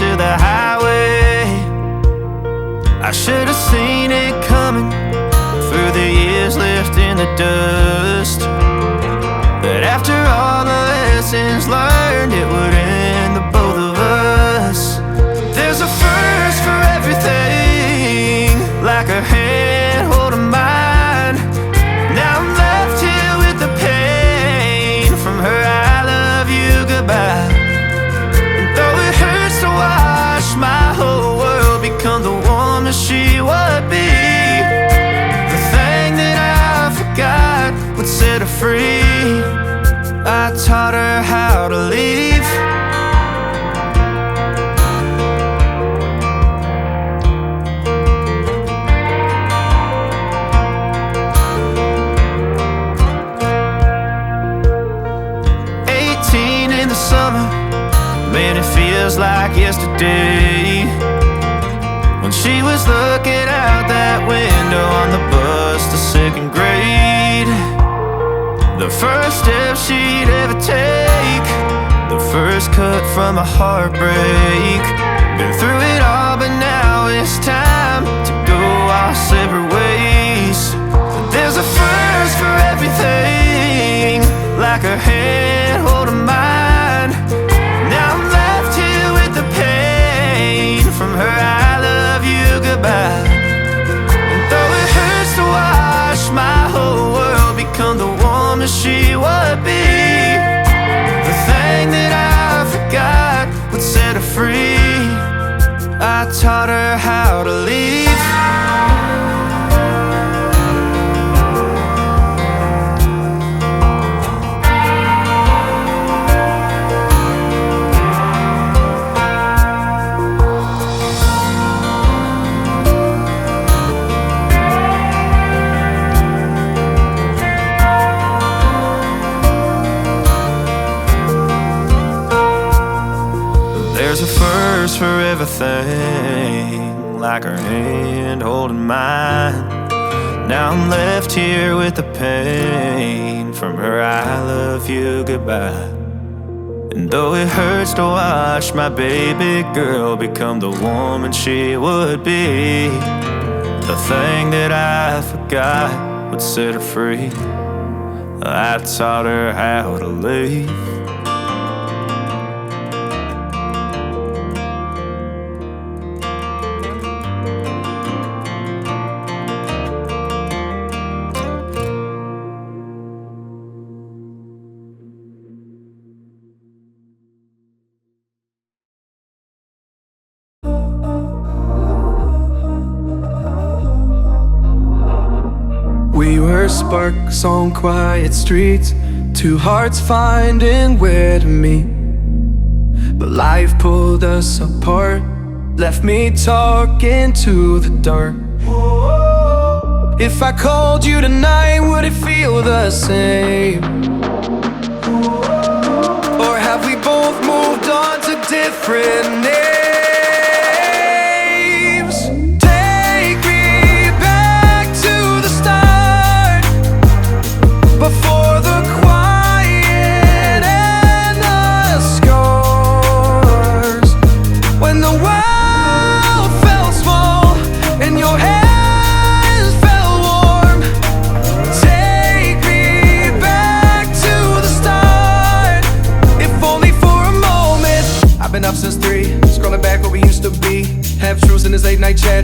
to the highway. I should have seen it coming through the years left in the dust. But after all the lessons learned, it would end the both of us. There's a first for everything, like a hand holding mine. Now I'm left here with the pain from her I love you goodbye. And though it hurts to watch my whole world become the woman she would be, the thing that I forgot would set her free. I taught her how to leave. Summer, man, it feels like yesterday, when she was looking out that window on the bus to second grade. The first step she'd ever take, the first cut from a heartbreak. Been through it all, but now it's time to go our separate ways. There's a first for everything, like her hand holding mine. Now I'm left here with the pain from her I love you goodbye. And though it hurts to watch my whole world become the woman she would be, the thing that I forgot would set her free. I taught her how to leave. There's a first for everything, like her hand holding mine. Now I'm left here with the pain from her I love you goodbye. And though it hurts to watch my baby girl become the woman she would be, the thing that I forgot would set her free. I taught her how to leave. We were sparks on quiet streets, two hearts finding where to meet. But life pulled us apart, left me talking to the dark. If I called you tonight, would it feel the same? Or have we both moved on to different names? Take me back to the start, before the quiet and the scars, when the world felt small and your hands felt warm. Take me back to the start, if only for a moment. I've been up since 3, scrolling back where we used to be. Half truths in this late night chat,